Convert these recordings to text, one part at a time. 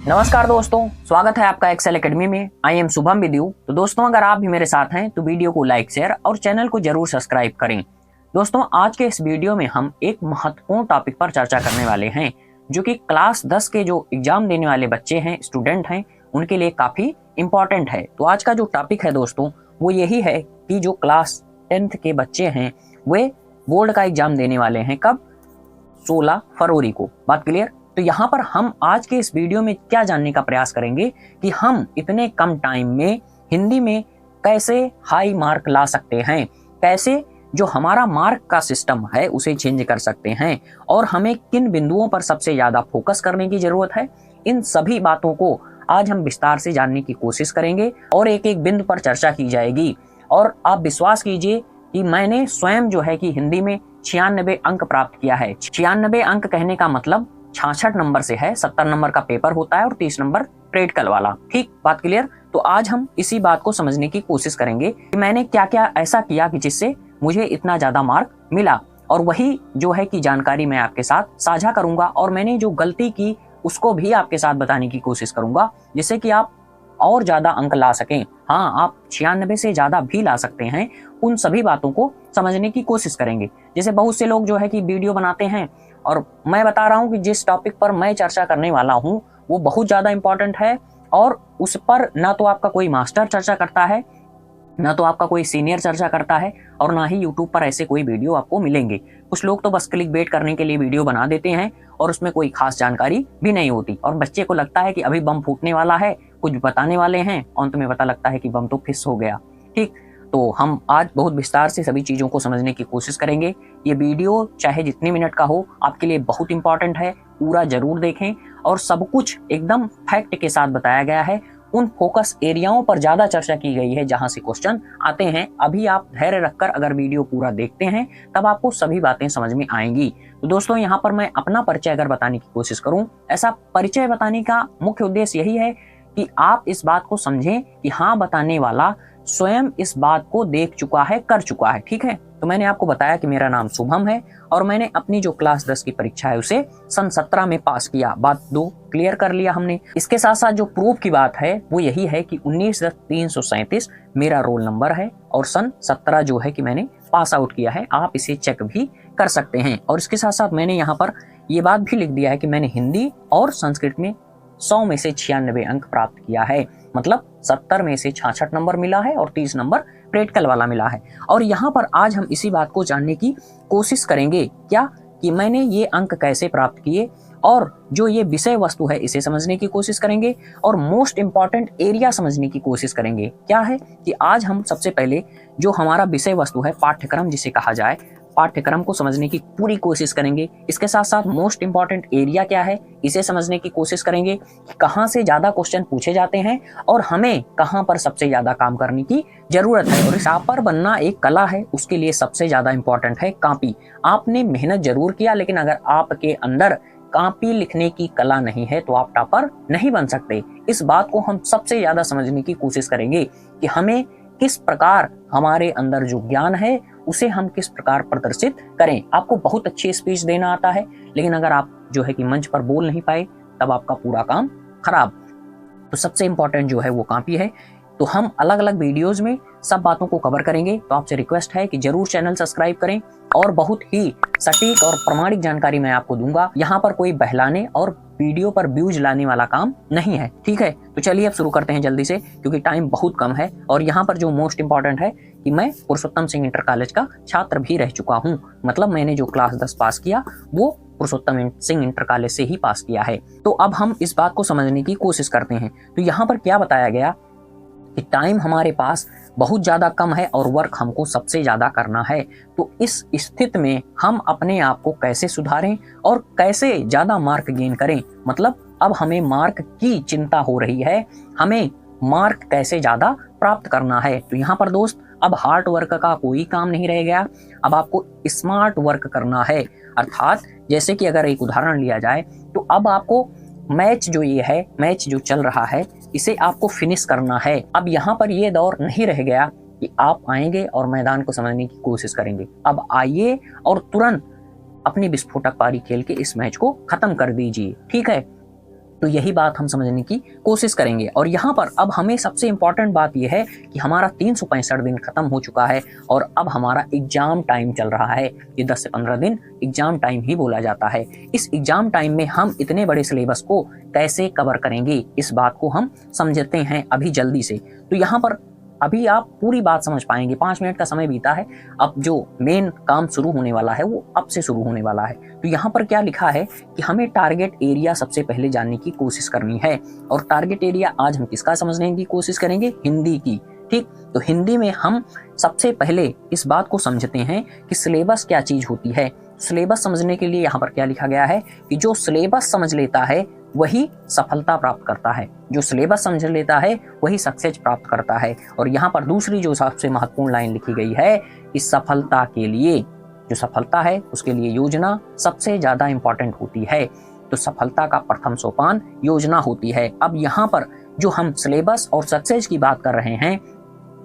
नमस्कार दोस्तों, स्वागत है आपका एक्सेल एकेडमी में। I am Shubham with you. तो दोस्तों, अगर आप भी मेरे साथ हैं तो वीडियो को लाइक, शेयर और चैनल को जरूर सब्सक्राइब करें। दोस्तों, आज के इस वीडियो में हम एक महत्वपूर्ण टॉपिक पर चर्चा करने वाले हैं, जो कि क्लास 10 के जो एग्जाम देने वाले बच्चे हैं, स्टूडेंट हैं, उनके लिए काफी इंपॉर्टेंट है। तो आज का जो टॉपिक है दोस्तों, वो यही है कि जो क्लास 10th के बच्चे हैं वे बोर्ड का एग्जाम देने वाले हैं। कब? 16 फरवरी को। बात क्लियर? तो यहाँ पर हम आज के इस वीडियो में क्या जानने का प्रयास करेंगे कि हम इतने कम टाइम में हिंदी में कैसे हाई मार्क ला सकते हैं, कैसे जो हमारा मार्क का सिस्टम है उसे चेंज कर सकते हैं, और हमें किन बिंदुओं पर सबसे ज्यादा फोकस करने की जरूरत है। इन सभी बातों को आज हम विस्तार से जानने की कोशिश करेंगे और एक एक बिंदु पर चर्चा की जाएगी। और आप विश्वास कीजिए कि मैंने स्वयं जो है कि हिंदी में 96 अंक प्राप्त किया है। 96 अंक कहने का मतलब 66 नंबर से है। 70 नंबर का पेपर होता है और 30 नंबर प्रैक्टिकल वाला। ठीक, बात क्लियर? तो आज हम इसी बात को समझने की कोशिश करेंगे कि मैंने क्या क्या ऐसा किया कि जिससे मुझे इतना ज्यादा मार्क मिला, और वही जो है कि जानकारी मैं आपके साथ साझा करूंगा। और मैंने जो गलती की उसको भी आपके साथ बताने की कोशिश करूंगा, जिससे कि आप और ज्यादा अंक ला सकें। हाँ, आप 96 से ज्यादा भी ला सकते हैं। उन सभी बातों को समझने की कोशिश करेंगे। जैसे बहुत से लोग जो है कि वीडियो बनाते हैं, और मैं बता रहा हूं कि जिस टॉपिक पर मैं चर्चा करने वाला हूं वो बहुत ज्यादा इंपॉर्टेंट है, और उस पर ना तो आपका कोई मास्टर चर्चा करता है, ना तो आपका कोई सीनियर चर्चा करता है, और ना ही यूट्यूब पर ऐसे कोई वीडियो आपको मिलेंगे। कुछ लोग तो बस क्लिक बेट करने के लिए वीडियो बना देते हैं और उसमें कोई खास जानकारी भी नहीं होती, और बच्चे को लगता है कि अभी बम फूटने वाला है, कुछ बताने वाले हैं, अंत में पता लगता है कि बम तो फिस हो गया। ठीक, तो हम आज बहुत विस्तार से सभी चीजों को समझने की कोशिश करेंगे। ये वीडियो चाहे जितने मिनट का हो आपके लिए बहुत इंपॉर्टेंट है, पूरा जरूर देखें। और सब कुछ एकदम फैक्ट के साथ बताया गया है। उन फोकस एरियाओं पर ज्यादा चर्चा की गई है जहां से क्वेश्चन आते हैं। अभी आप धैर्य रखकर अगर वीडियो पूरा देखते हैं तब आपको सभी बातें समझ में आएंगी। तो दोस्तों, यहाँ पर मैं अपना परिचय अगर बताने की कोशिश करूं, ऐसा परिचय बताने का मुख्य उद्देश्य यही है कि आप इस बात को समझें कि हाँ, बताने वाला स्वयं इस बात को देख चुका है, कर चुका है। ठीक है, तो मैंने आपको बताया कि मेरा नाम शुभम है और मैंने अपनी जो क्लास 10 की परीक्षा है उसे सन 17 में पास किया। बात 2 क्लियर कर लिया हमने। इसके साथ साथ जो प्रूफ की बात है वो यही है कि 19,337 मेरा रोल नंबर है, और सन 17 जो है कि मैंने पास आउट किया है। आप इसे चेक भी कर सकते हैं। और इसके साथ साथ मैंने यहाँ पर ये बात भी लिख दिया है कि मैंने हिंदी और संस्कृत में 100 में से 96 अंक प्राप्त किया है। मतलब 70 में से 66 नंबर मिला है और 30 नंबर प्रैक्टिकल वाला मिला है। और यहाँ पर आज हम इसी बात को जानने की कोशिश करेंगे, क्या कि मैंने ये अंक कैसे प्राप्त किए, और जो ये विषय वस्तु है इसे समझने की कोशिश करेंगे, और मोस्ट इंपॉर्टेंट एरिया समझने की कोशिश करेंगे। क्या है कि आज हम सबसे पहले जो हमारा विषय वस्तु है, पाठ्यक्रम जिसे कहा जाए, पाठ्यक्रम को समझने की पूरी कोशिश करेंगे। इसके साथ साथ मोस्ट इंपॉर्टेंट एरिया क्या है इसे समझने की कोशिश करेंगे कि कहां से ज्यादा क्वेश्चन पूछे जाते हैं और हमें कहां पर सबसे ज्यादा काम करने की जरूरत है। और टॉपर बनना एक कला है, उसके लिए सबसे ज्यादा इंपॉर्टेंट है कॉपी। आपने मेहनत जरूर किया, लेकिन अगर आपके अंदर कॉपी लिखने की कला नहीं है तो आप टॉपर नहीं बन सकते। इस बात को हम सबसे ज्यादा समझने की कोशिश करेंगे कि हमें किस प्रकार हमारे अंदर जो ज्ञान है उसे हम किस प्रकार प्रदर्शित करें। आपको बहुत अच्छी स्पीच देना आता है, लेकिन अगर आप जो है कि मंच पर बोल नहीं पाए तब आपका पूरा काम खराब। तो सबसे इंपॉर्टेंट जो है वो कॉपी है। तो हम अलग अलग वीडियोस में सब बातों को कवर करेंगे। तो आपसे रिक्वेस्ट है कि जरूर चैनल सब्सक्राइब करें, और बहुत ही सटीक और प्रमाणिक जानकारी मैं आपको दूंगा। यहाँ पर कोई बहलाने और वीडियो पर व्यूज लाने वाला काम नहीं है। ठीक है, तो चलिए अब शुरू करते हैं जल्दी से, क्योंकि टाइम बहुत कम है। और यहाँ पर जो मोस्ट इंपॉर्टेंट है कि मैं पुरुषोत्तम सिंह इंटर कॉलेज का छात्र भी रह चुका हूँ। मतलब मैंने जो क्लास 10 पास किया वो पुरुषोत्तम सिंह इंटर कॉलेज से ही पास किया है। तो अब हम इस बात को समझने की कोशिश करते हैं। तो यहाँ पर क्या बताया गया कि टाइम हमारे पास बहुत ज्यादा कम है और वर्क हमको सबसे ज्यादा करना है। तो इस स्थिति में हम अपने आप को कैसे सुधारें और कैसे ज्यादा मार्क गेन करें। मतलब अब हमें मार्क की चिंता हो रही है, हमें मार्क कैसे ज्यादा प्राप्त करना है। तो यहाँ पर दोस्त अब हार्ड वर्क का कोई काम नहीं रह गया, अब आपको स्मार्ट वर्क करना है। अर्थात जैसे कि अगर एक उदाहरण लिया जाए तो अब आपको मैच जो ये है, मैच जो चल रहा है, इसे आपको फिनिश करना है। अब यहाँ पर ये दौर नहीं रह गया कि आप आएंगे और मैदान को समझने की कोशिश करेंगे। अब आइए और तुरंत अपनी विस्फोटक पारी खेल के इस मैच को खत्म कर दीजिए। ठीक है, तो यही बात हम समझने की कोशिश करेंगे। और यहाँ पर अब हमें सबसे इम्पॉर्टेंट बात यह है कि हमारा 365 दिन खत्म हो चुका है और अब हमारा एग्जाम टाइम चल रहा है। ये 10 से 15 दिन एग्जाम टाइम ही बोला जाता है। इस एग्जाम टाइम में हम इतने बड़े सिलेबस को कैसे कवर करेंगे, इस बात को हम समझते हैं अभी जल्दी से। तो यहाँ पर अभी आप पूरी बात समझ पाएंगे। 5 मिनट का समय बीता है, अब जो मेन काम शुरू होने वाला है वो अब से शुरू होने वाला है। तो यहाँ पर क्या लिखा है कि हमें टारगेट एरिया सबसे पहले जानने की कोशिश करनी है। और टारगेट एरिया आज हम किसका समझने की कोशिश करेंगे, हिंदी की। ठीक, तो हिंदी में हम सबसे पहले इस बात को समझते हैं कि सिलेबस क्या चीज होती है। सिलेबस समझने के लिए यहाँ पर क्या लिखा गया है कि जो सिलेबस समझ लेता है वही सफलता प्राप्त करता है। जो सिलेबस समझ लेता है वही सक्सेस प्राप्त करता है। और यहाँ पर दूसरी जो सबसे महत्वपूर्ण लाइन लिखी गई है कि सफलता के लिए, जो सफलता है उसके लिए योजना सबसे ज्यादा इंपॉर्टेंट होती है। तो सफलता का प्रथम सोपान योजना होती है। अब यहाँ पर जो हम सिलेबस और सक्सेस की बात कर रहे हैं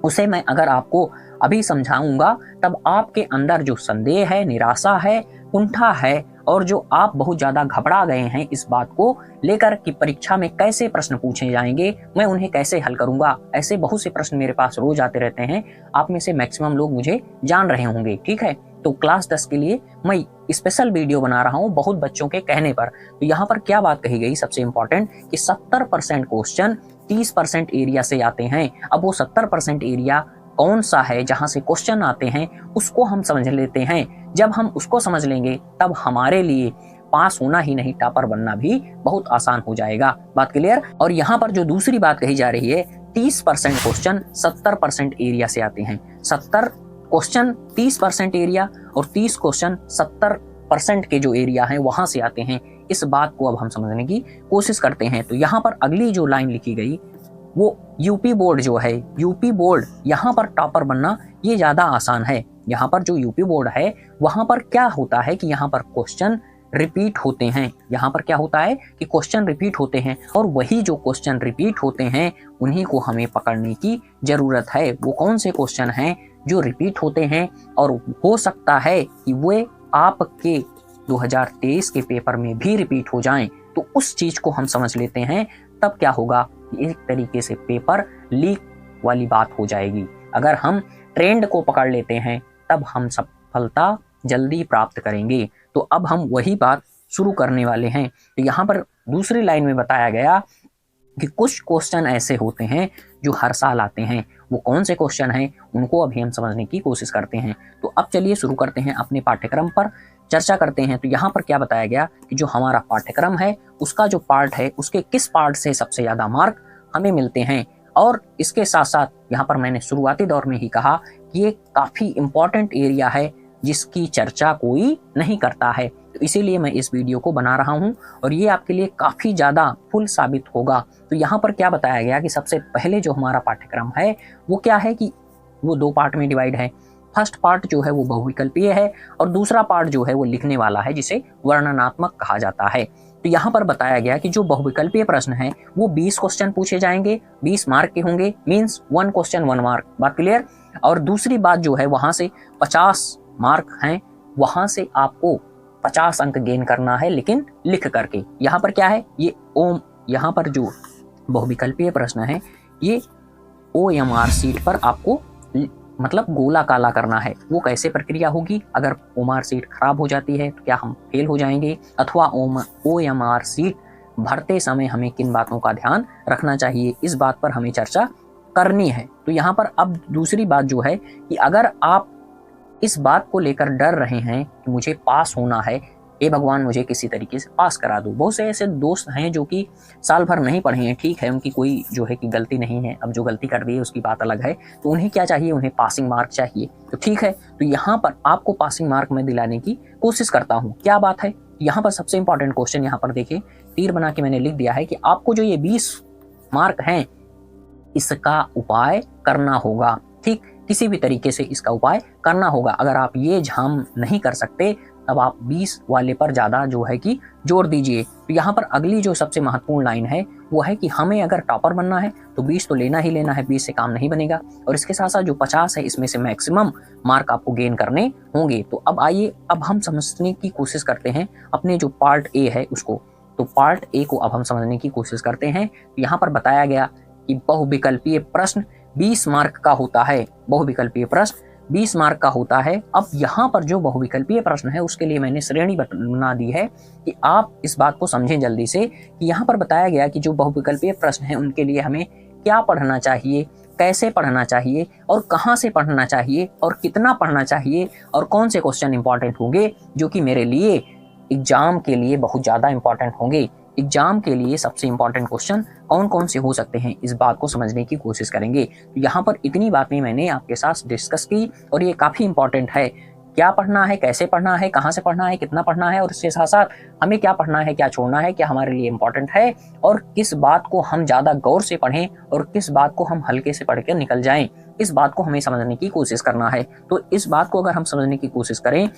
उसे मैं अगर आपको अभी समझाऊंगा तब आपके अंदर जो संदेह है, निराशा है, कुंठा है और जो आप बहुत ज्यादा घबरा गए हैं इस बात को लेकर कि परीक्षा में कैसे प्रश्न पूछे जाएंगे, मैं उन्हें कैसे हल करूंगा, ऐसे बहुत से प्रश्न मेरे पास रोज आते रहते हैं। आप में से मैक्सिमम लोग मुझे जान रहे होंगे। ठीक है, तो क्लास 10 के लिए मैं स्पेशल वीडियो बना रहा हूं बहुत बच्चों के कहने पर। तो यहाँ पर क्या बात कही गई सबसे इंपॉर्टेंट कि 70% क्वेश्चन 30% एरिया से आते हैं। अब वो 70% एरिया कौन सा है जहां से क्वेश्चन आते हैं उसको हम समझ लेते हैं। जब हम उसको समझ लेंगे तब हमारे लिए पास होना ही नहीं, टॉपर बनना भी बहुत आसान हो जाएगा। बात क्लियर। और यहाँ पर जो दूसरी बात कही जा रही है, 30% क्वेश्चन 70% एरिया से आते हैं। 70 क्वेश्चन 30% एरिया और 30 क्वेश्चन 70% के जो एरिया हैं वहां से आते हैं। इस बात को अब हम समझने की कोशिश करते हैं। तो यहाँ पर अगली जो लाइन लिखी गई वो यूपी बोर्ड जो है, यूपी बोर्ड यहाँ पर टॉपर बनना ये ज्यादा आसान है। यहाँ पर जो यूपी बोर्ड है वहां पर क्या होता है कि यहाँ पर क्वेश्चन रिपीट होते हैं। यहाँ पर क्या होता है कि क्वेश्चन रिपीट होते हैं और वही जो क्वेश्चन रिपीट होते हैं उन्हीं को हमें पकड़ने की जरूरत है। वो कौन से क्वेश्चन हैं जो रिपीट होते हैं और हो सकता है कि वे आपके 2023 के पेपर में भी रिपीट हो जाएं। तो उस चीज को हम समझ लेते हैं, तब क्या होगा, एक तरीके से पेपर लीक वाली बात हो जाएगी। अगर हम ट्रेंड को पकड़ लेते हैं तब हम सफलता जल्दी प्राप्त करेंगे। तो अब हम वही बात शुरू करने वाले हैं। तो यहाँ पर दूसरी लाइन में बताया गया कि कुछ क्वेश्चन ऐसे होते हैं जो हर साल आते हैं। वो कौन से क्वेश्चन हैं उनको अभी हम समझने की कोशिश करते हैं। तो अब चलिए शुरू करते हैं, अपने पाठ्यक्रम पर चर्चा करते हैं। तो यहाँ पर क्या बताया गया कि जो हमारा पाठ्यक्रम है उसका जो पार्ट है उसके किस पार्ट से सबसे ज्यादा मार्क हमें मिलते हैं। और इसके साथ साथ यहाँ पर मैंने शुरुआती दौर में ही कहा कि ये काफी इंपॉर्टेंट एरिया है जिसकी चर्चा कोई नहीं करता है। तो इसीलिए मैं इस वीडियो को बना रहा हूं और ये आपके लिए काफी ज्यादा फुल साबित होगा। तो यहाँ पर क्या बताया गया कि सबसे पहले जो हमारा पाठ्यक्रम है वो क्या है कि वो 2 पार्ट में डिवाइड है। फर्स्ट पार्ट जो है वो बहुविकल्पीय है और दूसरा पार्ट जो है वो लिखने वाला है जिसे वर्णनात्मक कहा जाता है। तो यहाँ पर बताया गया कि जो बहुविकल्पीय प्रश्न है वो 20 क्वेश्चन पूछे जाएंगे, 20 मार्क के होंगे, मीन्स 1 क्वेश्चन 1 मार्क। बात क्लियर। और दूसरी बात जो है वहां से 50 मार्क हैं, वहां से आपको 50 अंक गेन करना है, लेकिन लिख करके। यहाँ पर क्या है, ये ओम, यहाँ पर जो बहुविकल्पीय प्रश्न है ये OMR सीट पर आपको मतलब गोला काला करना है। वो कैसे प्रक्रिया होगी, अगर OMR सीट खराब हो जाती है तो क्या हम फेल हो जाएंगे, अथवा OMR सीट भरते समय हमें किन बातों का ध्यान रखना चाहिए, इस बात पर हमें चर्चा करनी है। तो यहाँ पर अब दूसरी बात जो है कि अगर आप इस बात को लेकर डर रहे हैं कि मुझे पास होना है, ए भगवान मुझे किसी तरीके से पास करा दो। बहुत से ऐसे दोस्त हैं जो कि साल भर नहीं पढ़े हैं, ठीक है, उनकी कोई जो है कि गलती नहीं है, अब जो गलती कर दी है उसकी बात अलग है। तो उन्हें क्या चाहिए, उन्हें पासिंग मार्क चाहिए। तो ठीक है, तो यहाँ पर आपको पासिंग मार्क मैं दिलाने की कोशिश करता हूँ। क्या बात है, यहाँ पर सबसे इंपॉर्टेंट क्वेश्चन यहाँ पर देखिए, तीर बना के मैंने लिख दिया है कि आपको जो ये 20 मार्क हैं इसका उपाय करना होगा। ठीक, किसी भी तरीके से इसका उपाय करना होगा। अगर आप ये झाम नहीं कर सकते तब आप 20 वाले पर ज्यादा जो है कि जोर दीजिए। तो यहाँ पर अगली जो सबसे महत्वपूर्ण लाइन है वो है कि हमें अगर टॉपर बनना है तो 20 तो लेना ही लेना है, 20 से काम नहीं बनेगा। और इसके साथ साथ जो 50 है इसमें से मैक्सिमम मार्क आपको गेन करने होंगे। तो अब आइए, अब हम समझने की कोशिश करते हैं अपने जो पार्ट ए है उसको। तो पार्ट ए को अब हम समझने की कोशिश करते हैं। तो यहाँ पर बताया गया कि बहुविकल्पीय प्रश्न 20 मार्क का होता है। बहुविकल्पीय प्रश्न 20 मार्क का होता है। अब यहाँ पर जो बहुविकल्पीय प्रश्न है उसके लिए मैंने श्रेणी बना दी है कि आप इस बात को समझें जल्दी से कि यहाँ पर बताया गया कि जो बहुविकल्पीय प्रश्न है उनके लिए हमें क्या पढ़ना चाहिए, कैसे पढ़ना चाहिए और कहाँ से पढ़ना चाहिए और कितना पढ़ना चाहिए और कौन से क्वेश्चन इंपॉर्टेंट होंगे जो कि मेरे लिए एग्जाम के लिए बहुत ज़्यादा इंपॉर्टेंट होंगे। एग्जाम के लिए सबसे इंपॉर्टेंट क्वेश्चन कौन कौन से हो सकते हैं, इस बात को समझने की कोशिश करेंगे। तो यहाँ पर इतनी बातें मैंने आपके साथ डिस्कस की और ये काफ़ी इंपॉर्टेंट है। क्या पढ़ना है, कैसे पढ़ना है, कहाँ से पढ़ना है, कितना पढ़ना है और इसके साथ साथ हमें क्या पढ़ना है, क्या छोड़ना है, क्या हमारे लिए इंपॉर्टेंट है और किस बात को हम ज़्यादा गौर से पढ़ें और किस बात को हम हल्के से पढ़ कर निकल जाएं, इस बात को हमें समझने की कोशिश करना है। तो इस बात को अगर हम समझने की कोशिश करें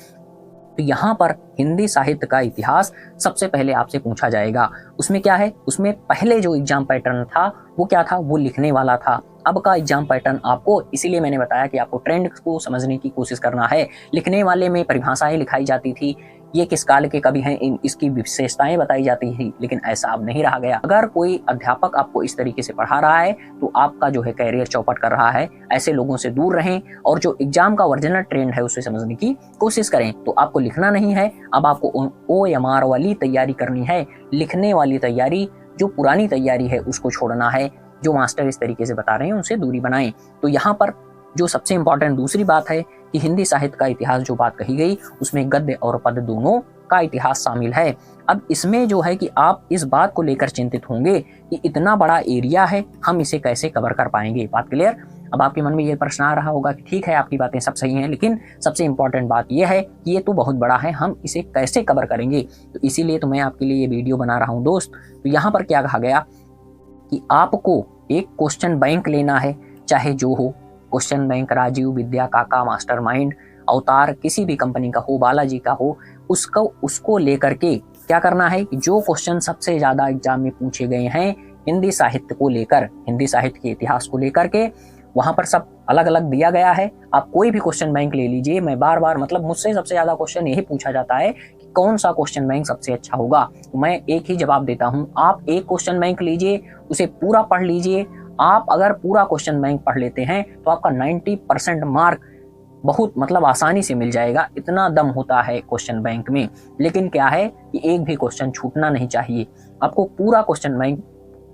तो यहाँ पर हिंदी साहित्य का इतिहास सबसे पहले आपसे पूछा जाएगा। उसमें क्या है, उसमें पहले जो एग्जाम पैटर्न था वो क्या था, वो लिखने वाला था। अब का एग्जाम पैटर्न आपको, इसीलिए मैंने बताया कि आपको ट्रेंड को समझने की कोशिश करना है। लिखने वाले में परिभाषाएं लिखाई जाती थी, ये किस काल के कवि हैं, इसकी विशेषताएं बताई जाती थी, लेकिन ऐसा अब नहीं रहा गया। अगर कोई अध्यापक आपको इस तरीके से पढ़ा रहा है तो आपका जो है कैरियर चौपट कर रहा है। ऐसे लोगों से दूर रहें और जो एग्जाम का ओरिजिनल ट्रेंड है उसे समझने की कोशिश करें। तो आपको लिखना नहीं है, अब आपको OMR वाली तैयारी करनी है। लिखने वाली तैयारी, जो पुरानी तैयारी है उसको छोड़ना है। जो मास्टर इस तरीके से बता रहे हैं उनसे दूरी बनाएं। तो यहाँ पर जो सबसे इंपॉर्टेंट दूसरी बात है कि हिंदी साहित्य का इतिहास जो बात कही गई उसमें गद्य और पद्य दोनों का इतिहास शामिल है। अब इसमें जो है कि आप इस बात को लेकर चिंतित होंगे कि इतना बड़ा एरिया है, हम इसे कैसे कवर कर पाएंगे। बात क्लियर। अब आपके मन में ये प्रश्न आ रहा होगा कि ठीक है आपकी बातें सब सही हैं, लेकिन सबसे इंपॉर्टेंट बात यह है कि ये तो बहुत बड़ा है, हम इसे कैसे कवर करेंगे। तो इसीलिए तो मैं आपके लिए ये वीडियो बना रहा हूँ दोस्त। तो यहाँ पर क्या कहा गया कि आपको एक क्वेश्चन बैंक लेना है, चाहे जो हो, क्वेश्चन बैंक राजीव, विद्या, काका, मास्टरमाइंड, अवतार, किसी भी कंपनी का हो, बालाजी का हो, उसको लेकर के क्या करना है कि जो क्वेश्चन सबसे ज्यादा एग्जाम में पूछे गए हैं हिंदी साहित्य को लेकर, हिंदी साहित्य के इतिहास को लेकर के, वहां पर सब अलग अलग दिया गया है। आप कोई भी क्वेश्चन बैंक ले लीजिए। मैं बार बार, मतलब मुझसे सबसे ज्यादा क्वेश्चन यही पूछा जाता है कि कौन सा क्वेश्चन बैंक सबसे अच्छा होगा। तो मैं एक ही जवाब देता हूं, आप एक क्वेश्चन बैंक लीजिए, उसे पूरा पढ़ लीजिए। आप अगर पूरा क्वेश्चन बैंक पढ़ लेते हैं तो आपका 90% मार्क बहुत मतलब आसानी से मिल जाएगा। इतना दम होता है क्वेश्चन बैंक में। लेकिन क्या है कि एक भी क्वेश्चन छूटना नहीं चाहिए, आपको पूरा क्वेश्चन बैंक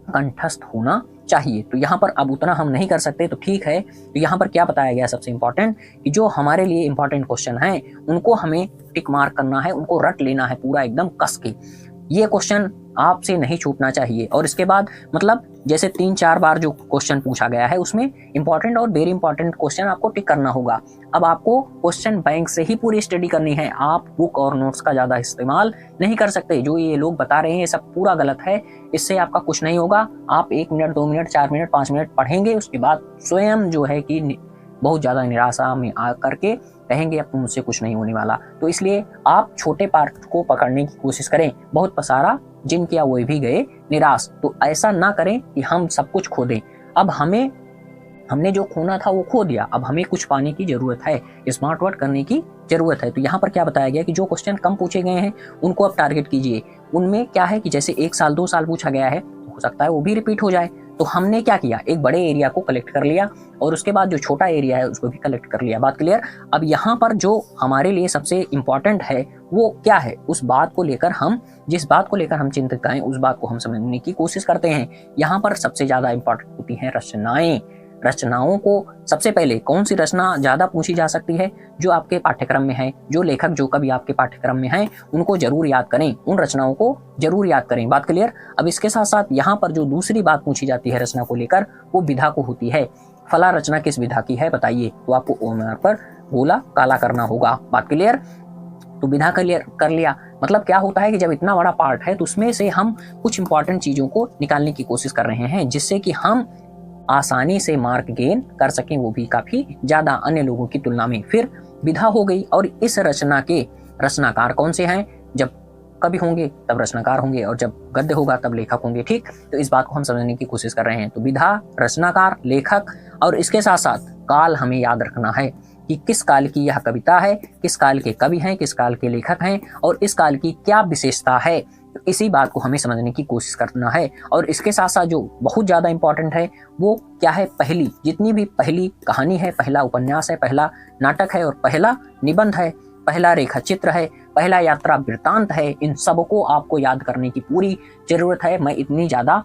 कंठस्थ होना चाहिए। तो यहाँ पर अब उतना हम नहीं कर सकते तो ठीक है। तो यहाँ पर क्या बताया गया सबसे इंपॉर्टेंट कि जो हमारे लिए इंपॉर्टेंट क्वेश्चन हैं उनको हमें टिक मार्क करना है, उनको रट लेना है पूरा एकदम कस के। ये क्वेश्चन आपसे नहीं छूटना चाहिए। और इसके बाद मतलब जैसे 3-4 बार जो क्वेश्चन पूछा गया है उसमें इंपॉर्टेंट और वेरी इंपॉर्टेंट क्वेश्चन आपको टिक करना होगा। अब आपको क्वेश्चन बैंक से ही पूरी स्टडी करनी है, आप बुक और नोट्स का ज़्यादा इस्तेमाल नहीं कर सकते। जो ये लोग बता रहे हैं ये सब पूरा गलत है, इससे आपका कुछ नहीं होगा। आप 1 मिनट, 2 मिनट, 4 मिनट, 5 मिनट पढ़ेंगे, उसके बाद स्वयं जो है कि बहुत ज़्यादा निराशा में आ करके कहेंगे अब तो मुझसे कुछ नहीं होने वाला। तो इसलिए आप छोटे पार्ट को पकड़ने की कोशिश करें। बहुत पसारा जिन किया वो भी गए निराश। तो ऐसा ना करें कि हम सब कुछ खो दें। अब हमने जो खोना था वो खो दिया, अब हमें कुछ पाने की जरूरत है, स्मार्ट वर्क करने की जरूरत है। तो यहाँ पर क्या बताया गया कि जो क्वेश्चन कम पूछे गए हैं उनको आप टारगेट कीजिए। उनमें क्या है कि जैसे 1 साल 2 साल पूछा गया है तो हो सकता है वो भी रिपीट हो जाए। तो हमने क्या किया, एक बड़े एरिया को कलेक्ट कर लिया और उसके बाद जो छोटा एरिया है उसको भी कलेक्ट कर लिया। बात क्लियर। अब यहाँ पर जो हमारे लिए सबसे इंपॉर्टेंट है वो क्या है, उस बात को लेकर हम, जिस बात को लेकर हम चिंतित हैं उस बात को हम समझने की कोशिश करते हैं। यहाँ पर सबसे ज्यादा इंपॉर्टेंट होती हैं रचनाएं। रचनाओं को सबसे पहले कौन सी रचना ज्यादा पूछी जा सकती है, जो आपके पाठ्यक्रम में है, जो लेखक जो कभी आपके पाठ्यक्रम में हैं उनको जरूर याद करें, उन रचनाओं को जरूर याद करें। बात क्लियर। अब इसके साथ साथ यहाँ पर जो दूसरी बात पूछी जाती है रचना को लेकर वो विधा को होती है। फला रचना किस विधा की है बताइए, तो आपको OMR पर गोला काला करना होगा। बात क्लियर। तो विधा क्लियर कर लिया। मतलब क्या होता है कि जब इतना बड़ा पार्ट है तो उसमें से हम कुछ इंपॉर्टेंट चीजों को निकालने की कोशिश कर रहे हैं जिससे कि हम आसानी से मार्क गेन कर सकें, वो भी काफी ज्यादा अन्य लोगों की तुलना में। फिर विधा हो गई। और इस रचना के रचनाकार कौन से हैं, जब कवि होंगे तब रचनाकार होंगे और जब गद्य होगा तब लेखक होंगे। ठीक। तो इस बात को हम समझने की कोशिश कर रहे हैं। तो विधा, रचनाकार, लेखक और इसके साथ साथ काल हमें याद रखना है कि किस काल की यह कविता है, किस काल के कवि हैं, किस काल के लेखक हैं और इस काल की क्या विशेषता है। तो इसी बात को हमें समझने की कोशिश करना है। और इसके साथ साथ जो बहुत ज़्यादा इंपॉर्टेंट है वो क्या है, पहली जितनी भी पहली कहानी है, पहला उपन्यास है, पहला नाटक है और पहला निबंध है, पहला रेखा चित्र है, पहला यात्रा वृत्तांत है, इन सबको आपको याद करने की पूरी जरूरत है। मैं इतनी ज़्यादा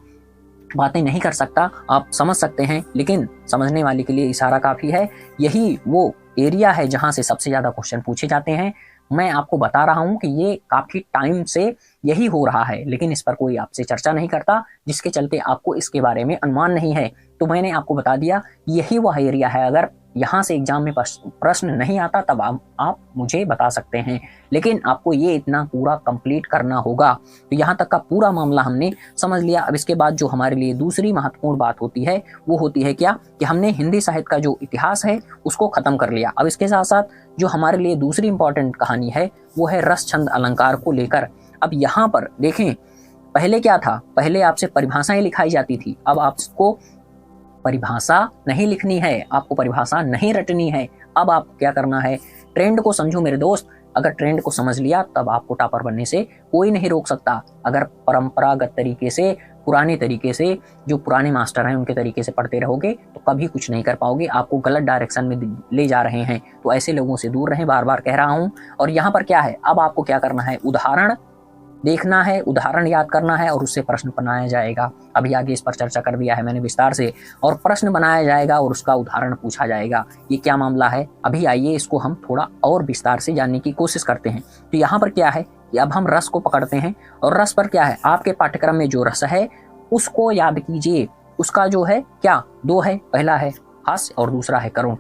बातें नहीं कर सकता, आप समझ सकते हैं, लेकिन समझने वाले के लिए इशारा काफ़ी है। यही वो एरिया है जहाँ से सबसे ज़्यादा क्वेश्चन पूछे जाते हैं। मैं आपको बता रहा हूँ कि ये काफ़ी टाइम से यही हो रहा है, लेकिन इस पर कोई आपसे चर्चा नहीं करता, जिसके चलते आपको इसके बारे में अनुमान नहीं है। तो मैंने आपको बता दिया यही वह एरिया है। अगर यहाँ से एग्जाम में प्रश्न नहीं आता तब आप मुझे बता सकते हैं, लेकिन आपको ये इतना पूरा कंप्लीट करना होगा। तो यहाँ तक का पूरा मामला हमने समझ लिया। अब इसके बाद जो हमारे लिए दूसरी महत्वपूर्ण बात होती है वो होती है क्या, कि हमने हिंदी साहित्य का जो इतिहास है उसको खत्म कर लिया। अब इसके साथ साथ जो हमारे लिए दूसरी इंपॉर्टेंट कहानी है वो है रस छंद अलंकार को लेकर। अब यहाँ पर देखें, पहले क्या था, पहले आपसे परिभाषाएं लिखाई जाती थी। अब आपको परिभाषा नहीं लिखनी है, आपको परिभाषा नहीं रटनी है। अब आप क्या करना है, ट्रेंड को समझो मेरे दोस्त। अगर ट्रेंड को समझ लिया तब आपको टॉपर बनने से कोई नहीं रोक सकता। अगर परंपरागत तरीके से, पुराने तरीके से, जो पुराने मास्टर हैं उनके तरीके से पढ़ते रहोगे तो कभी कुछ नहीं कर पाओगे, आपको गलत डायरेक्शन में ले जा रहे हैं। तो ऐसे लोगों से दूर रहें, बार बार कह रहा हूं। और यहाँ पर क्या है, अब आपको क्या करना है, उदाहरण देखना है, उदाहरण याद करना है और उससे प्रश्न बनाया जाएगा। अभी आगे इस पर चर्चा कर दिया है मैंने विस्तार से। और प्रश्न बनाया जाएगा और उसका उदाहरण पूछा जाएगा। ये क्या मामला है, अभी आइए इसको हम थोड़ा और विस्तार से जानने की कोशिश करते हैं। तो यहाँ पर क्या है कि अब हम रस को पकड़ते हैं, और रस पर क्या है, आपके पाठ्यक्रम में जो रस है उसको याद कीजिए। उसका जो है क्या, दो है, पहला है हास्य और दूसरा है करुण।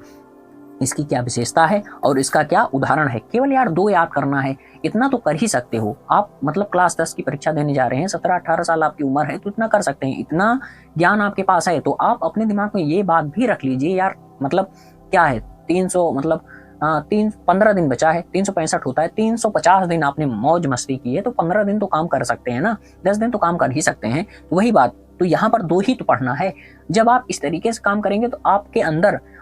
इसकी क्या विशेषता है और इसका क्या उदाहरण है, केवल यार दो याद करना है। इतना तो कर ही सकते हो आप, मतलब क्लास 10 की परीक्षा देने जा रहे हैं, 17-18 साल आपकी उम्र है, तो इतना कर सकते हैं, इतना ज्ञान आपके पास है। तो आप अपने दिमाग में ये बात भी रख लीजिए यार, मतलब क्या है 300, मतलब 15 दिन बचा है, 365 होता है, 350 दिन आपने मौज मस्ती की है, तो 15 दिन तो काम कर सकते हैं ना, 10 दिन तो काम कर ही सकते हैं। तो वही बात, तो यहाँ पर दो ही तो पढ़ना है। जब आप इस तरीके से काम करेंगे तो आपके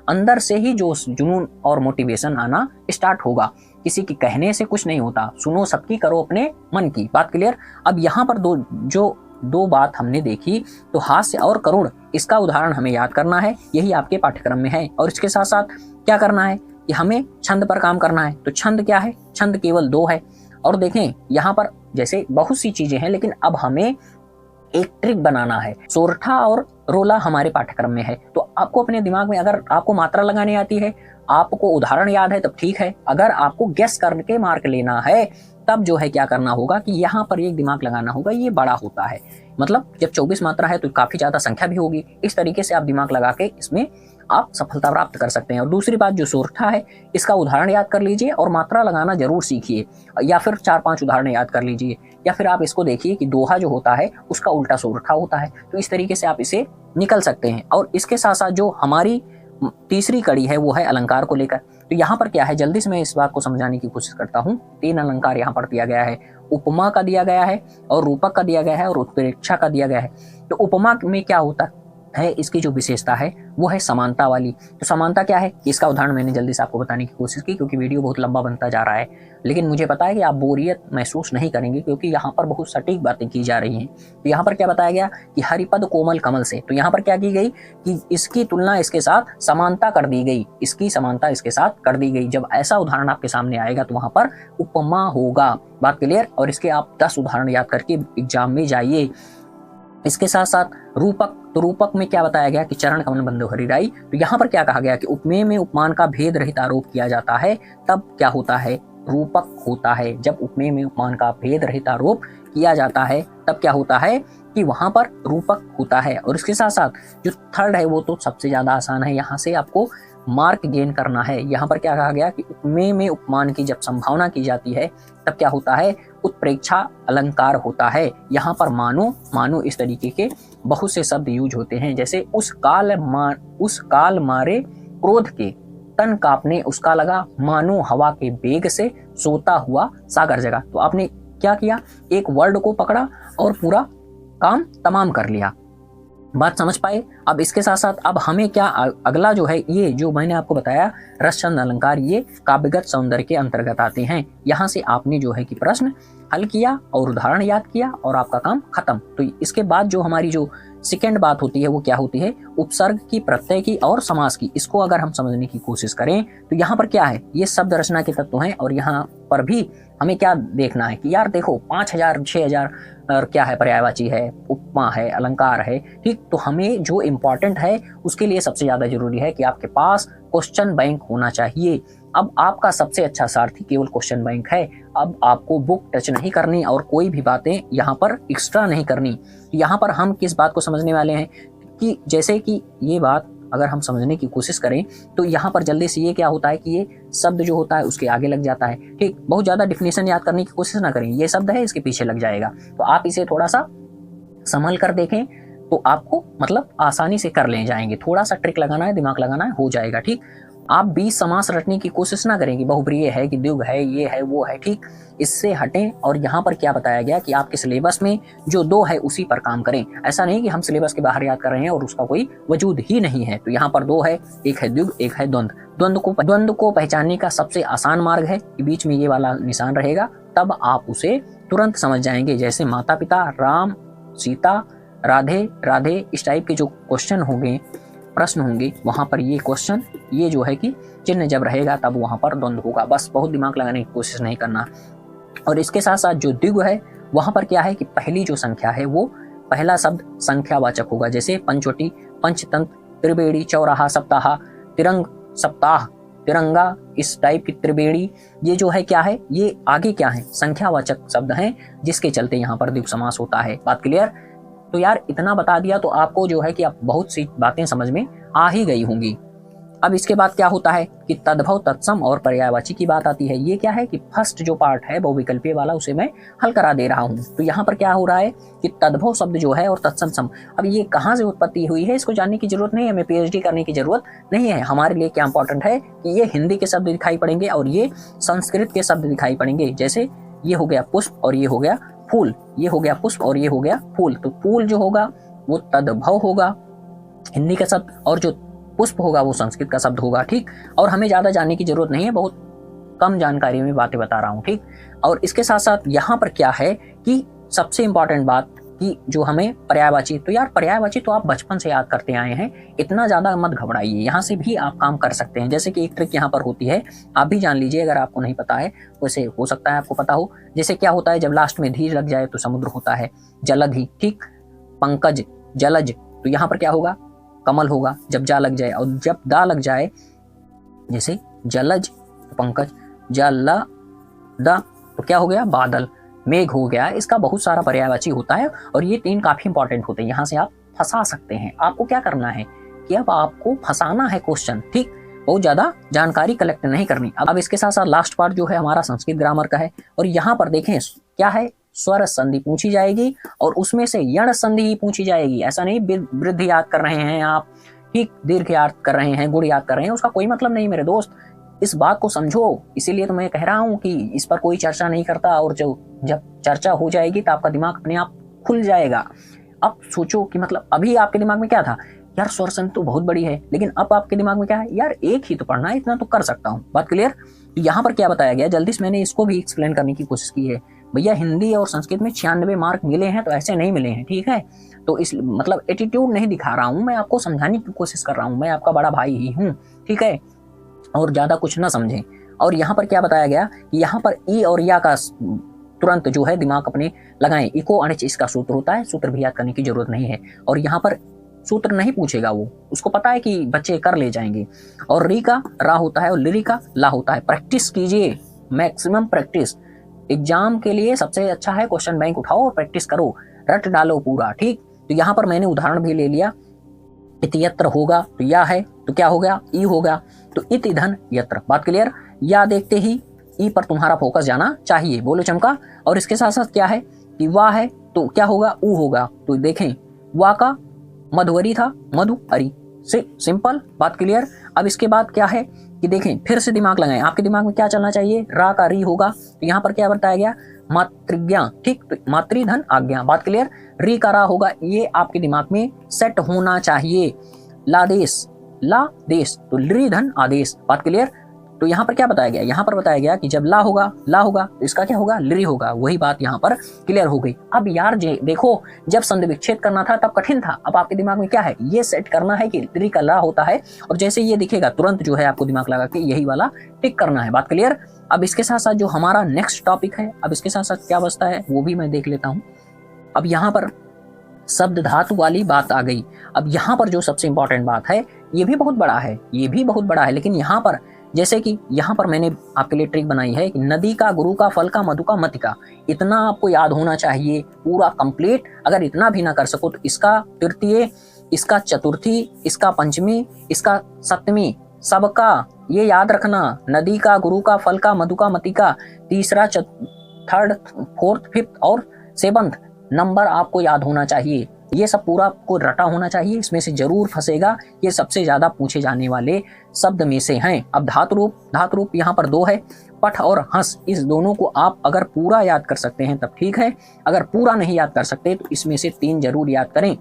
अंदर से ही जो जुनून और मोटिवेशन आना स्टार्ट होगा। किसी के कहने से कुछ नहीं होता, सुनो सबकी, करो अपने मन की। बात क्लियर। अब यहाँ पर दो बात हमने देखी, तो हास्य और करुण, इसका उदाहरण हमें याद करना है, यही आपके पाठ्यक्रम में है। और इसके साथ साथ क्या करना है कि हमें छंद पर काम करना है। तो छंद क्या है, छंद केवल दो है। और देखें यहाँ पर जैसे बहुत सी चीजें हैं, लेकिन अब हमें एक ट्रिक बनाना है। सोरठा और रोला हमारे पाठ्यक्रम में है, तो आपको अपने दिमाग में, अगर आपको मात्रा लगाने आती है, आपको उदाहरण याद है तब ठीक है। अगर आपको गेस करके मार्क लेना है तब जो है क्या करना होगा कि यहाँ पर एक दिमाग लगाना होगा, ये बड़ा होता है, मतलब जब 24 मात्रा है तो काफी ज्यादा संख्या भी होगी। इस तरीके से आप दिमाग लगा के इसमें आप सफलता प्राप्त कर सकते हैं। और दूसरी बात, जो सोरठा है इसका उदाहरण याद कर लीजिए और मात्रा लगाना जरूर सीखिए, या फिर 4-5 उदाहरण याद कर लीजिए, या फिर आप इसको देखिए कि दोहा जो होता है उसका उल्टा सोरठा होता है। तो इस तरीके से आप इसे निकल सकते हैं। और इसके साथ साथ जो हमारी तीसरी कड़ी है वो है अलंकार को लेकर। तो यहाँ पर क्या है, जल्दी से मैं इस बात को समझाने की कोशिश करता हूँ। 3 अलंकार यहाँ पर दिया गया है, उपमा का दिया गया है और रूपक का दिया गया है और उत्प्रेक्षा का दिया गया है। तो उपमा में क्या होता है, इसकी जो विशेषता है वो है समानता वाली। तो समानता क्या है, इसका उदाहरण मैंने जल्दी से आपको बताने की कोशिश की, क्योंकि वीडियो बहुत लंबा बनता जा रहा है, लेकिन मुझे पता है कि आप बोरियत महसूस नहीं करेंगे, क्योंकि यहाँ पर बहुत सटीक बातें की जा रही हैं। तो यहाँ पर क्या बताया गया कि हरिपद कोमल कमल से, तो यहाँ पर क्या की गई कि इसकी तुलना इसके साथ समानता कर दी गई, इसकी समानता इसके साथ कर दी गई। जब ऐसा उदाहरण आपके सामने आएगा तो वहां पर उपमा होगा। बात क्लियर। और इसके आप 10 उदाहरण याद करके एग्जाम में जाइए। इसके साथ साथ रूपक, तो रूपक में क्या बताया गया कि चरण कमल बंधु हरिराई। तो यहाँ पर क्या कहा गया कि उपमेय में उपमान का भेद रहित आरोप किया जाता है, तब क्या होता है, रूपक होता है। जब उपमेय में उपमान का भेद रहित आरोप किया जाता है तब क्या होता है कि वहां पर रूपक होता है। और इसके साथ साथ जो थर्ड है वो तो सबसे ज्यादा आसान है, यहाँ से आपको मार्क गेन करना है। यहाँ पर क्या कहा गया कि उपमेय में उपमान की जब संभावना की जाती है तब क्या होता है, उत्प्रेक्षा अलंकार होता है। यहाँ पर मानो इस तरीके के बहुत से शब्द यूज होते हैं, जैसे उस काल मारे क्रोध के तन कांपने उसका लगा, मानो हवा के बेग से सोता हुआ सागर जगा। तो आपने क्या किया, एक वर्ड को पकड़ा और पूरा काम तमाम कर लिया। बात समझ पाए। अब इसके साथ साथ अब हमें क्या अगला जो है, ये जो मैंने आपको बताया रसचंद अलंकार, ये काव्यगत सौंदर्य के अंतर्गत आते हैं। यहाँ से आपने जो है कि प्रश्न हल किया और उदाहरण याद किया और आपका काम खत्म। तो इसके बाद जो हमारी जो सेकेंड बात होती है वो क्या होती है, उपसर्ग की, प्रत्यय की और समास की। इसको अगर हम समझने की कोशिश करें तो यहाँ पर क्या है, ये शब्द रचना के तत्व हैं और यहाँ पर भी हमें क्या देखना है कि यार देखो 5000 6000 और क्या है, पर्यायवाची है, उपमा है, अलंकार है, ठीक। तो हमें जो इम्पोर्टेंट है उसके लिए सबसे ज्यादा जरूरी है कि आपके पास क्वेश्चन बैंक होना चाहिए। अब आपका सबसे अच्छा सारथी केवल क्वेश्चन बैंक है। अब आपको बुक टच नहीं करनी और कोई भी बातें यहाँ पर एक्स्ट्रा नहीं करनी। यहाँ पर हम किस बात को समझने वाले हैं कि जैसे कि ये बात अगर हम समझने की कोशिश करें तो यहाँ पर जल्दी से ये क्या होता है कि ये शब्द जो होता है उसके आगे लग जाता है, ठीक। बहुत ज्यादा डिफिनेशन याद करने की कोशिश ना करें, ये शब्द है इसके पीछे लग जाएगा। तो आप इसे थोड़ा सा संभल कर देखें तो आपको मतलब आसानी से कर ले जाएंगे। थोड़ा सा ट्रिक लगाना है, दिमाग लगाना है, हो जाएगा, ठीक। आप 20 समास रटने की कोशिश ना करें कि बहुप्रिय है कि द्विग है, ये है वो है, ठीक। इससे हटें और यहाँ पर क्या बताया गया कि आपके सिलेबस में जो 2 है उसी पर काम करें। ऐसा नहीं कि हम सिलेबस के बाहर याद कर रहे हैं और उसका कोई वजूद ही नहीं है। तो यहाँ पर 2 है, एक है द्विग, एक है द्वंद्व। द्वंद्व को पहचानने का सबसे आसान मार्ग है कि बीच में ये वाला निशान रहेगा, तब आप उसे तुरंत समझ जाएंगे। जैसे माता पिता, राम सीता, राधे राधे, इस टाइप के जो क्वेश्चन होंगे, प्रश्न होंगे, वहां पर ये क्वेश्चन, ये जो है कि चिन्ह जब रहेगा तब वहां पर द्वंद्व होगा। बस बहुत दिमाग लगाने की कोशिश नहीं करना। और इसके साथ साथ जो द्विग है वहां पर क्या है कि पहली जो संख्या है वो पहला शब्द संख्यावाचक होगा। जैसे पंचवटी, पंचतंत्र, त्रिवेणी, चौराहा, सप्ताह, तिरंग, सप्ताह, तिरंगा, इस टाइप की त्रिवेणी, ये जो है क्या है, ये आगे क्या है, संख्यावाचक शब्द हैं, जिसके चलते यहाँ पर द्विग समास होता है। बात क्लियर? तो यार इतना बता दिया तो आपको जो है कि आप बहुत सी बातें समझ में आ ही गई होंगी। अब इसके बाद क्या होता है कि तद्भव, तत्सम और पर्यायवाची की बात आती है। ये क्या है कि फर्स्ट जो पार्ट है बहुविकल्पीय वाला उसे मैं हल करा दे रहा हूँ। तो यहाँ पर क्या हो रहा है कि तद्भव शब्द जो है और तत्सम सम, अब ये कहाँ से उत्पत्ति हुई है इसको जानने की जरूरत नहीं है, हमें पीएचडी करने की जरूरत नहीं है। हमारे लिए क्या इंपॉर्टेंट है कि ये हिंदी के शब्द दिखाई पड़ेंगे और ये संस्कृत के शब्द दिखाई पड़ेंगे। जैसे ये हो गया पुष्प और ये हो गया फूल, ये हो गया पुष्प और ये हो गया फूल। तो फूल जो होगा वो तद्भव होगा हिंदी का शब्द, और जो पुष्प होगा वो संस्कृत का शब्द होगा, ठीक। और हमें ज्यादा जानने की जरूरत नहीं है, बहुत कम जानकारी में बातें बता रहा हूँ, ठीक। और इसके साथ साथ यहाँ पर क्या है कि सबसे इंपॉर्टेंट बात कि जो हमें पर्यायवाची, तो यार पर्यायवाची तो आप बचपन से याद करते आए हैं, इतना ज्यादा मत घबराइए, यहाँ से भी आप काम कर सकते हैं। जैसे कि एक ट्रिक यहाँ पर होती है, आप भी जान लीजिए अगर आपको नहीं पता है, वैसे हो सकता है आपको पता हो। जैसे क्या होता है जब लास्ट में धी लग जाए तो समुद्र होता है, जलधि, ठीक। पंकज, जलज, तो यहाँ पर क्या होगा, कमल होगा जब जा लग जाए, और जब दा लग जाए जैसे जलज पंकज, जल दा तो क्या हो गया, बादल, मेघ हो गया। इसका बहुत सारा पर्यायवाची होता है और ये 3 काफी इंपॉर्टेंट होते हैं। यहाँ से आप फंसा सकते हैं। आपको क्या करना है कि अब आपको फंसाना है क्वेश्चन, ठीक। बहुत ज्यादा जानकारी कलेक्ट नहीं करनी। अब इसके साथ साथ लास्ट पार्ट जो है हमारा संस्कृत ग्रामर का है, और यहाँ पर देखें क्या है, स्वर संधि पूछी जाएगी और उसमें से यण संधि ही पूछी जाएगी। ऐसा नहीं वृद्धि याद कर रहे हैं आप, ठीक, दीर्घ याद कर रहे हैं, गुण याद कर रहे हैं, उसका कोई मतलब नहीं मेरे दोस्त। इस बात को समझो, इसीलिए तो मैं कह रहा हूं कि इस पर कोई चर्चा नहीं करता, और जब चर्चा हो जाएगी तो आपका दिमाग अपने आप खुल जाएगा। अब सोचो कि मतलब अभी आपके दिमाग में क्या था, यार स्वर संधि तो बहुत बड़ी है, लेकिन अब आपके दिमाग में क्या है, यार एक ही तो पढ़ना है, इतना तो कर सकता हूँ। बात क्लियर? यहाँ पर क्या बताया गया, जल्दी से मैंने इसको भी एक्सप्लेन करने की कोशिश की है। भैया हिंदी और संस्कृत में 96 मार्क मिले हैं तो ऐसे नहीं मिले हैं, ठीक है। तो इस मतलब एटीट्यूड नहीं दिखा रहा हूं, मैं आपको समझाने की कोशिश कर रहा हूं, मैं आपका बड़ा भाई ही हूं, ठीक है। और ज्यादा कुछ ना समझें। और यहाँ पर क्या बताया गया कि यहाँ पर ई और या का तुरंत जो है दिमाग अपने लगाएं। इको अनिच इसका सूत्र होता है, सूत्र भी याद करने की जरूरत नहीं है। और यहाँ पर सूत्र नहीं पूछेगा, वो उसको पता है कि बच्चे कर ले जाएंगे। और री का रा होता है और लिरी का ला होता है। प्रैक्टिस कीजिए, मैक्सिमम प्रैक्टिस। एग्जाम के लिए सबसे अच्छा है क्वेश्चन बैंक उठाओ और प्रैक्टिस करो, रट डालो पूरा, ठीक। तो यहाँ पर मैंने उदाहरण भी ले लिया। इति यत्र होगा तो या है तो क्या हो गया, ई हो गया। तो इति धन यत्र, बात क्लियर। या देखते ही ई पर तुम्हारा फोकस जाना चाहिए, बोलो चमका। और इसके साथ साथ क्या है कि वाह है तो क्या होगा, ऊ होगा। तो देखें वाह का मधुवरी था, मधु हरी, सिंपल, बात क्लियर। अब इसके बाद क्या है कि देखें, फिर से दिमाग लगाएं, आपके दिमाग में क्या चलना चाहिए, रा का री होगा। तो यहाँ पर क्या बताया गया, मातृज्ञा, ठीक। तो मातृधन आज्ञा, बात क्लियर। री का रा होगा, ये आपके दिमाग में सेट होना चाहिए। लादेश, ला देश, तो लृ धन आदेश। बात क्लियर? तो यहाँ पर क्या बताया गया, यहाँ पर बताया गया कि जब ला होगा तो इसका क्या होगा, लृ होगा। वही बात यहाँ पर क्लियर हो गई। अब यार देखो, जब संधि विच्छेद करना था तब कठिन था, अब आपके दिमाग में क्या है, ये सेट करना है कि लृ का ला होता है, और जैसे ये दिखेगा तुरंत जो है आपको दिमाग लगा के यही वाला टिक करना है। बात क्लियर? अब इसके साथ साथ जो हमारा नेक्स्ट टॉपिक है, अब इसके साथ साथ क्या बचता है वो भी मैं देख लेता हूँ। अब यहाँ पर शब्द धातु वाली बात आ गई। अब यहाँ पर जो सबसे इंपॉर्टेंट बात है, ये भी बहुत बड़ा है, ये भी बहुत बड़ा है, लेकिन यहाँ पर जैसे कि यहाँ पर मैंने आपके लिए ट्रिक बनाई है कि नदी का, गुरु का, फल का, मधु का, मति का, इतना आपको याद होना चाहिए पूरा कंप्लीट। अगर इतना भी ना कर सको तो इसका तृतीय, इसका चतुर्थी, इसका पंचमी, इसका सप्तमी, सबका ये याद रखना। नदी का, गुरु का, फल का, मधु का, मति का, तीसरा, थर्ड, फोर्थ, फिफ्थ और सेवंथ नंबर आपको याद होना चाहिए। ये सब पूरा आपको रटा होना चाहिए, इसमें से जरूर फंसेगा। ये सबसे ज्यादा पूछे जाने वाले शब्द में से हैं। अब धातु रूप यहाँ पर 2 है, पठ और हंस, इस दोनों को आप अगर पूरा याद कर सकते हैं तब ठीक है, अगर पूरा नहीं याद कर सकते तो इसमें से 3 जरूर याद करें।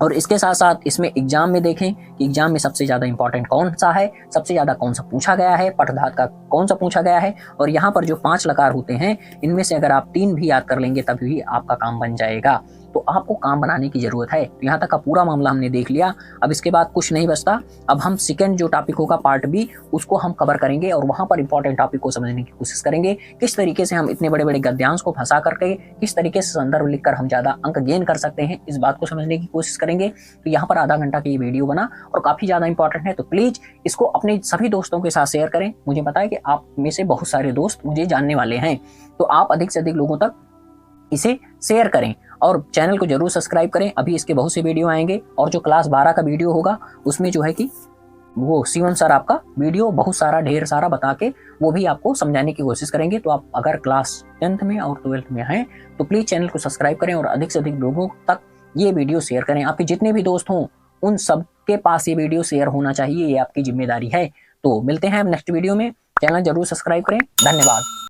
और इसके साथ साथ इसमें एग्जाम में देखें कि एग्जाम में सबसे ज्यादा इंपॉर्टेंट कौन सा है, सबसे ज्यादा कौन सा पूछा गया है, पठ धात का कौन सा पूछा गया है, और यहाँ पर जो 5 लकार होते हैं इनमें से अगर आप 3 भी याद कर लेंगे तभी आपका काम बन जाएगा। तो आपको काम बनाने की जरूरत है। तो यहाँ तक का पूरा मामला हमने देख लिया। अब इसके बाद कुछ नहीं बचता, अब हम सेकंड जो टॉपिक होगा पार्ट बी, उसको हम कवर करेंगे और वहां पर इंपॉर्टेंट टॉपिक को समझने की कोशिश करेंगे। किस तरीके से हम इतने बड़े बड़े गद्यांश को फंसा करके किस तरीके से संदर्भ लिखकर हम ज्यादा अंक गेन कर सकते हैं, इस बात को समझने की कोशिश करेंगे। तो यहाँ पर आधा घंटा की ये वीडियो बना और काफी ज्यादा इंपॉर्टेंट है, तो प्लीज इसको अपने सभी दोस्तों के साथ शेयर करें। मुझे पता है कि आप में से बहुत सारे दोस्त मुझे जानने वाले हैं, तो आप अधिक से अधिक लोगों तक इसे शेयर करें और चैनल को जरूर सब्सक्राइब करें। अभी इसके बहुत से वीडियो आएंगे, और जो क्लास 12 का वीडियो होगा उसमें जो है कि वो शिवम सर आपका वीडियो बहुत सारा ढेर सारा बता के वो भी आपको समझाने की कोशिश करेंगे। तो आप अगर क्लास 10th में और 12th में हैं तो प्लीज चैनल को सब्सक्राइब करें और अधिक से अधिक लोगों तक ये वीडियो शेयर करें। आपके जितने भी दोस्त हों उन सब के पास ये वीडियो शेयर होना चाहिए, ये आपकी जिम्मेदारी है। तो मिलते हैं हम नेक्स्ट वीडियो में, चैनल जरूर सब्सक्राइब करें। धन्यवाद।